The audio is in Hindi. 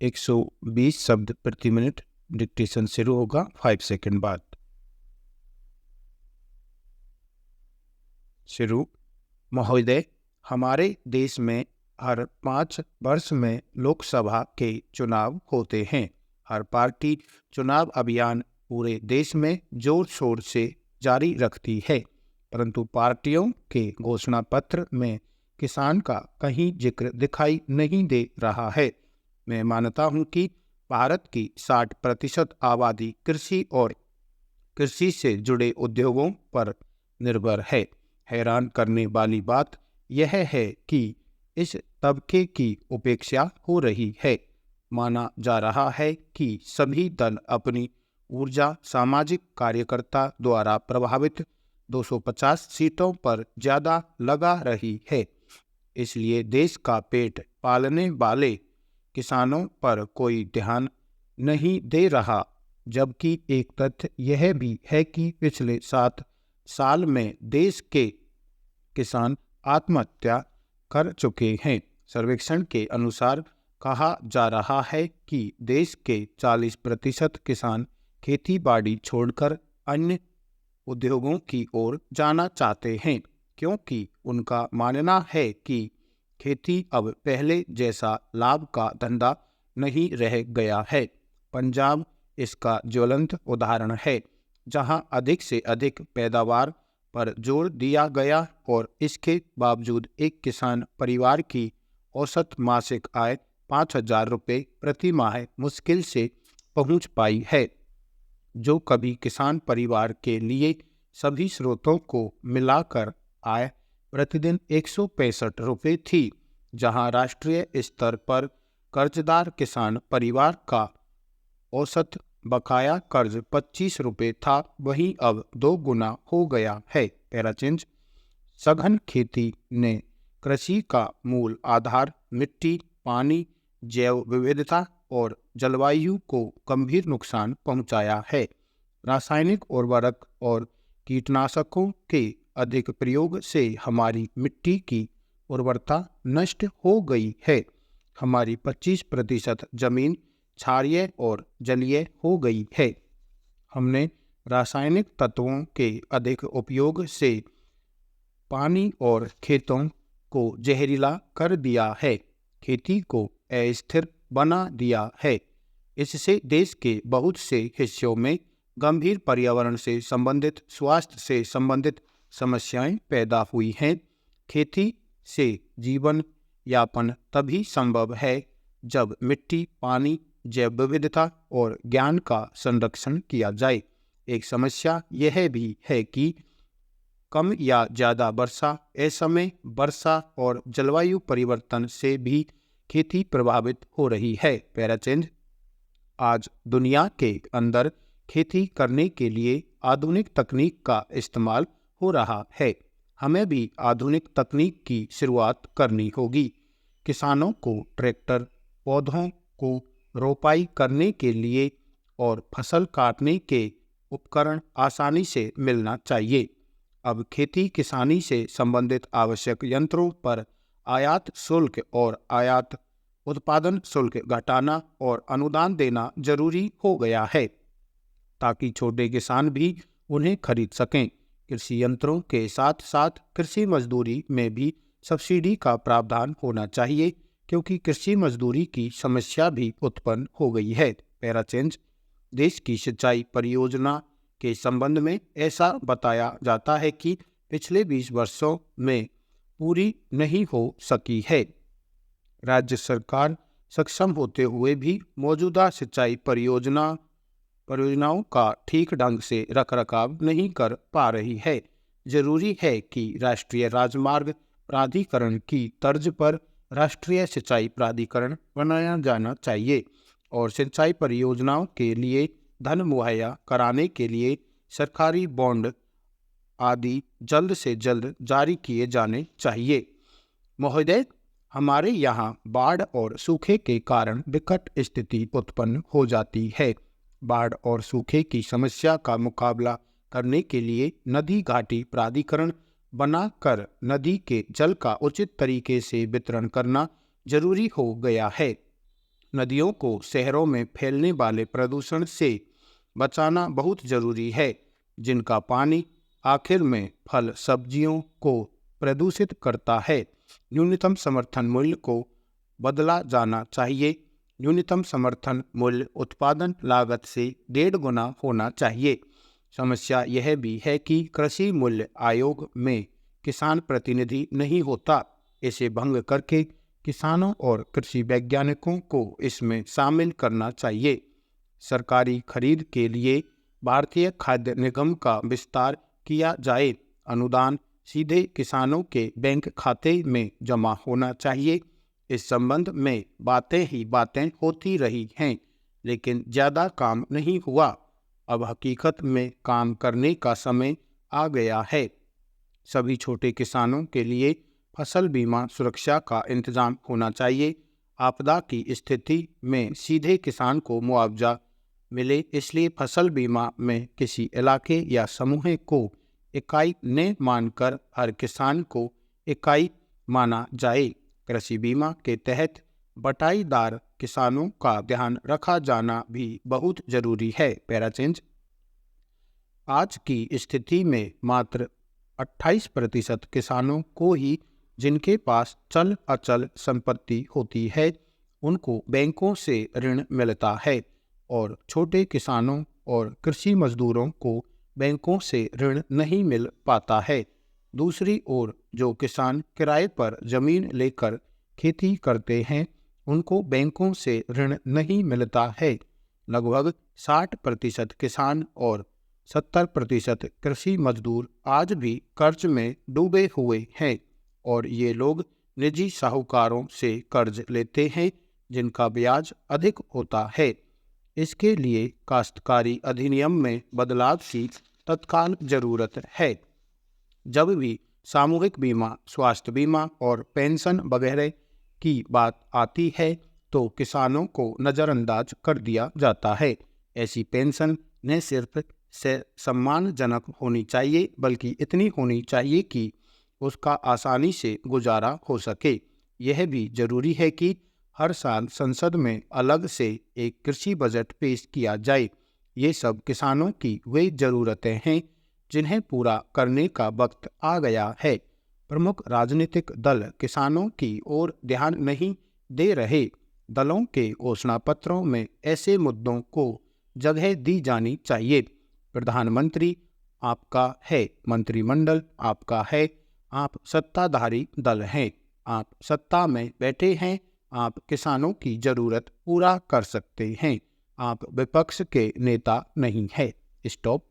120 शब्द प्रति मिनट। डिक्टेशन शुरू होगा 5 सेकंड बाद। शुरू। महोदय, हमारे देश में हर 5 वर्ष में लोकसभा के चुनाव होते हैं। हर पार्टी चुनाव अभियान पूरे देश में जोर शोर से जारी रखती है, परंतु पार्टियों के घोषणा पत्र में किसान का कहीं जिक्र दिखाई नहीं दे रहा है। मैं मानता हूं कि भारत की 60% आबादी कृषि और कृषि से जुड़े उद्योगों पर निर्भर है। हैरान करने वाली बात यह है कि इस तबके की उपेक्षा हो रही है। माना जा रहा है कि सभी दल अपनी ऊर्जा सामाजिक कार्यकर्ता द्वारा प्रभावित 250 सीटों पर ज्यादा लगा रही है, इसलिए देश का पेट पालने वाले किसानों पर कोई ध्यान नहीं दे रहा। जबकि एक तथ्य यह भी है कि पिछले 7 साल में देश के किसान आत्महत्या कर चुके हैं। सर्वेक्षण के अनुसार कहा जा रहा है कि देश के 40% किसान खेती बाड़ी छोड़कर अन्य उद्योगों की ओर जाना चाहते हैं, क्योंकि उनका मानना है कि खेती अब पहले जैसा लाभ का धंधा नहीं रह गया है। पंजाब इसका ज्वलंत उदाहरण है, जहां अधिक से अधिक पैदावार पर जोर दिया गया और इसके बावजूद एक किसान परिवार की औसत मासिक आय 5,000 रुपये प्रति माह मुश्किल से पहुंच पाई है, जो कभी किसान परिवार के लिए सभी स्रोतों को मिलाकर आय प्रतिदिन 165 रुपये थी। जहां राष्ट्रीय स्तर पर कर्जदार किसान परिवार का औसत बकाया कर्ज 25 रुपये था, वहीं अब 2 गुना हो गया है। पैराचेंज। सघन खेती ने कृषि का मूल आधार मिट्टी, पानी, जैव विविधता और जलवायु को गंभीर नुकसान पहुंचाया है। रासायनिक उर्वरक और कीटनाशकों के अधिक प्रयोग से हमारी मिट्टी की उर्वरता नष्ट हो गई है। हमारी 25% जमीन क्षारीय और जलीय हो गई है। हमने रासायनिक तत्वों के अधिक उपयोग से पानी और खेतों को जहरीला कर दिया है, खेती को अस्थिर बना दिया है। इससे देश के बहुत से हिस्सों में गंभीर पर्यावरण से संबंधित, स्वास्थ्य से संबंधित समस्याएं पैदा हुई हैं। खेती से जीवन यापन तभी संभव है जब मिट्टी, पानी, जैव विविधता और ज्ञान का संरक्षण किया जाए। एक समस्या यह भी है कि कम या ज़्यादा वर्षा, असमय वर्षा और जलवायु परिवर्तन से भी खेती प्रभावित हो रही है। पैराचेंज। आज दुनिया के अंदर खेती करने के लिए आधुनिक तकनीक का इस्तेमाल हो रहा है। हमें भी आधुनिक तकनीक की शुरुआत करनी होगी। किसानों को ट्रैक्टर, पौधों को रोपाई करने के लिए और फसल काटने के उपकरण आसानी से मिलना चाहिए। अब खेती किसानी से संबंधित आवश्यक यंत्रों पर आयात शुल्क और आयात उत्पादन शुल्क घटाना और अनुदान देना जरूरी हो गया है, ताकि छोटे किसान भी उन्हें खरीद सकें। कृषि यंत्रों के साथ साथ कृषि मजदूरी में भी सब्सिडी का प्रावधान होना चाहिए, क्योंकि कृषि मजदूरी की समस्या भी उत्पन्न हो गई है। पैराचेंज। देश की सिंचाई परियोजना के संबंध में ऐसा बताया जाता है कि पिछले 20 वर्षों में पूरी नहीं हो सकी है। राज्य सरकार सक्षम होते हुए भी मौजूदा सिंचाई परियोजनाओं का ठीक ढंग से रखरखाव नहीं कर पा रही है। जरूरी है कि राष्ट्रीय राजमार्ग प्राधिकरण की तर्ज पर राष्ट्रीय सिंचाई प्राधिकरण बनाया जाना चाहिए और सिंचाई परियोजनाओं के लिए धन मुहैया कराने के लिए सरकारी बॉन्ड आदि जल्द से जल्द जारी किए जाने चाहिए। महोदय, हमारे यहाँ बाढ़ और सूखे के कारण विकट स्थिति उत्पन्न हो जाती है। बाढ़ और सूखे की समस्या का मुकाबला करने के लिए नदी घाटी प्राधिकरण बनाकर नदी के जल का उचित तरीके से वितरण करना जरूरी हो गया है। नदियों को शहरों में फैलने वाले प्रदूषण से बचाना बहुत जरूरी है, जिनका पानी आखिर में फल सब्जियों को प्रदूषित करता है। न्यूनतम समर्थन मूल्य को बदला जाना चाहिए। न्यूनतम समर्थन मूल्य उत्पादन लागत से 1.5 गुना होना चाहिए। समस्या यह भी है कि कृषि मूल्य आयोग में किसान प्रतिनिधि नहीं होता। इसे भंग करके किसानों और कृषि वैज्ञानिकों को इसमें शामिल करना चाहिए। सरकारी खरीद के लिए भारतीय खाद्य निगम का विस्तार किया जाए। अनुदान सीधे किसानों के बैंक खाते में जमा होना चाहिए। इस संबंध में बातें ही बातें होती रही हैं, लेकिन ज़्यादा काम नहीं हुआ। अब हकीकत में काम करने का समय आ गया है। सभी छोटे किसानों के लिए फसल बीमा सुरक्षा का इंतजाम होना चाहिए। आपदा की स्थिति में सीधे किसान को मुआवजा मिले, इसलिए फसल बीमा में किसी इलाके या समूह को इकाई न मानकर हर किसान को इकाई माना जाए। कृषि बीमा के तहत बटाईदार किसानों का ध्यान रखा जाना भी बहुत जरूरी है। पैराचेंज। आज की स्थिति में मात्र 28% किसानों को ही जिनके पास चल अचल संपत्ति होती है, उनको बैंकों से ऋण मिलता है और छोटे किसानों और कृषि मजदूरों को बैंकों से ऋण नहीं मिल पाता है। दूसरी ओर जो किसान किराए पर जमीन लेकर खेती करते हैं, उनको बैंकों से ऋण नहीं मिलता है। लगभग 60% किसान और 70% कृषि मजदूर आज भी कर्ज में डूबे हुए हैं और ये लोग निजी साहूकारों से कर्ज लेते हैं, जिनका ब्याज अधिक होता है। इसके लिए काश्तकारी अधिनियम में बदलाव की तत्काल जरूरत है। जब भी सामूहिक बीमा, स्वास्थ्य बीमा और पेंशन वगैरह की बात आती है, तो किसानों को नज़रअंदाज कर दिया जाता है। ऐसी पेंशन न सिर्फ सम्मानजनक होनी चाहिए, बल्कि इतनी होनी चाहिए कि उसका आसानी से गुजारा हो सके। यह भी जरूरी है कि हर साल संसद में अलग से एक कृषि बजट पेश किया जाए। ये सब किसानों की वे ज़रूरतें हैं जिन्हें पूरा करने का वक्त आ गया है। प्रमुख राजनीतिक दल किसानों की ओर ध्यान नहीं दे रहे। दलों के घोषणा पत्रों में ऐसे मुद्दों को जगह दी जानी चाहिए। प्रधानमंत्री आपका है, मंत्रिमंडल आपका है, आप सत्ताधारी दल हैं, आप सत्ता में बैठे हैं, आप किसानों की जरूरत पूरा कर सकते हैं, आप विपक्ष के नेता नहीं हैं। स्टॉप।